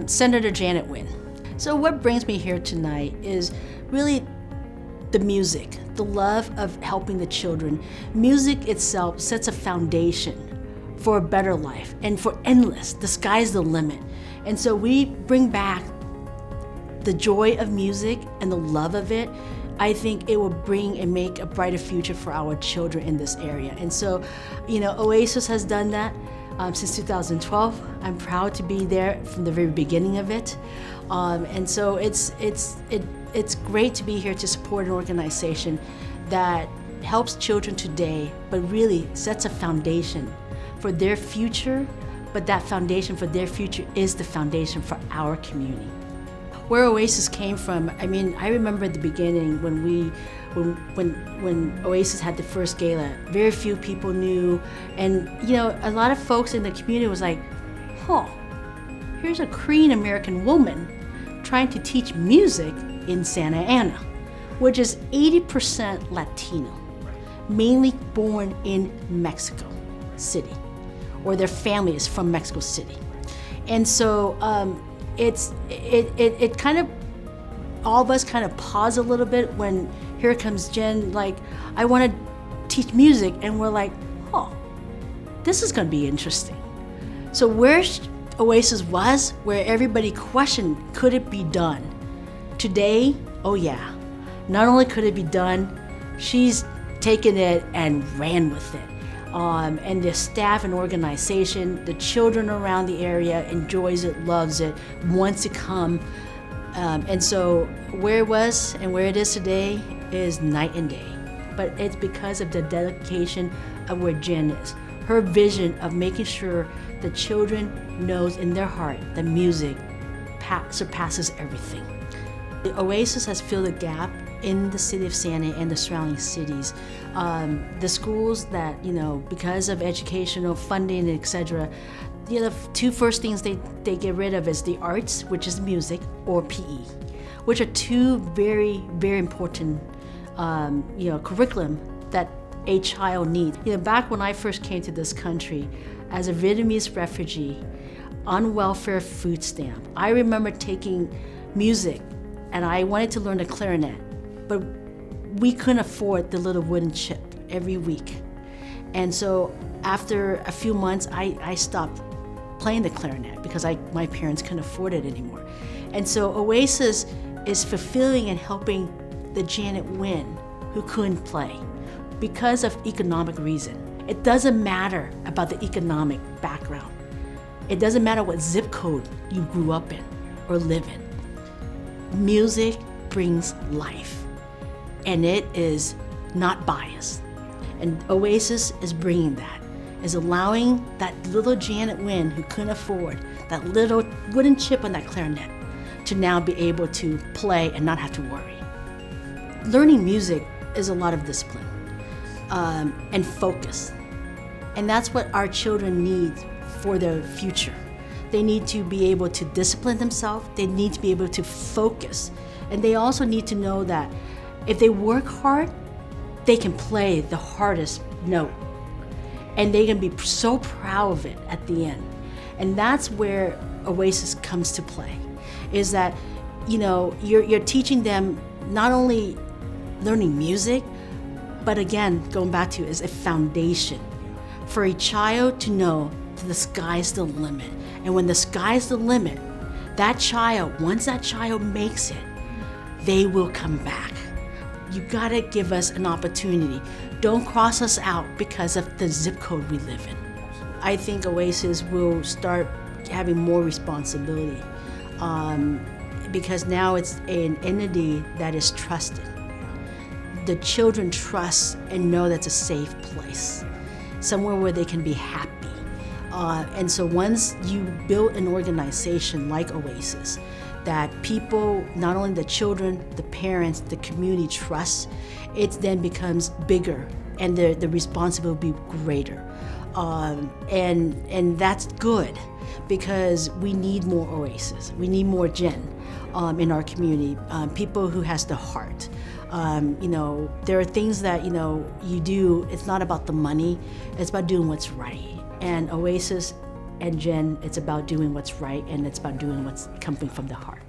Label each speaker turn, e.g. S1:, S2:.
S1: Senator Janet Nguyen. So what brings me here tonight is really the music, the love of helping the children. Music itself sets a foundation for a better life and for endless. The sky's the limit. And so we bring back the joy of music and the love of it. I think it will bring and make a brighter future for our children in this area. And so, Oasis has done that since 2012. I'm proud to be there from the very beginning of it. And so it's great to be here to support an organization that helps children today, but really sets a foundation for their future. But that foundation for their future is the foundation for our community. Where Oasis came from, I remember at the beginning when Oasis had the first gala, very few people knew, and a lot of folks in the community was like, here's a Korean American woman trying to teach music in Santa Ana, which is 80% Latino, mainly born in Mexico City, or their family is from Mexico City. And so it kind of, all of us kind of pause a little bit when here comes Jen, like, I want to teach music, and we're like, this is going to be interesting. So where Oasis was, where everybody questioned, could it be done? Today, oh yeah, not only could it be done, she's taken it and ran with it. And the staff and organization, the children around the area enjoys it, loves it, wants to come. And so where it was and where it is today is night and day. But it's because of the dedication of where Jen is. Her vision of making sure the children knows in their heart that music surpasses everything. The Oasis has filled a gap in the city of Santa and the surrounding cities. The schools that, because of educational funding, etc., the two first things they get rid of is the arts, which is music, or PE, which are two very, very important, curriculum that a child needs. Back when I first came to this country as a Vietnamese refugee on welfare food stamp, I remember taking music, and I wanted to learn the clarinet, but we couldn't afford the little wooden chip every week. And so after a few months, I stopped playing the clarinet because my parents couldn't afford it anymore. And so Oasis is fulfilling and helping the Janet Nguyen who couldn't play because of economic reason. It doesn't matter about the economic background. It doesn't matter what zip code you grew up in or live in. Music brings life, and it is not biased. And Oasis is bringing that, is allowing that little Janet Nguyen who couldn't afford that little wooden chip on that clarinet to now be able to play and not have to worry. Learning music is a lot of discipline and focus. And that's what our children need for their future. They need to be able to discipline themselves. They need to be able to focus. And they also need to know that if they work hard, they can play the hardest note. And they can be so proud of it at the end. And that's where Oasis comes to play, is that, you're teaching them not only learning music, but again, going back to is a foundation for a child to know that the sky's the limit. And when the sky's the limit, that child, once that child makes it, they will come back. You gotta give us an opportunity. Don't cross us out because of the zip code we live in. I think Oasis will start having more responsibility because now it's an entity that is trusted. The children trust and know that's a safe place, somewhere where they can be happy. And so once you build an organization like Oasis, that people, not only the children, the parents, the community trust, it then becomes bigger and the responsibility will be greater. And that's good because we need more Oasis. We need more Jen in our community, people who has the heart. There are things that, you do, it's not about the money, it's about doing what's right. And Oasis And Jen, it's about doing what's right, and it's about doing what's coming from the heart.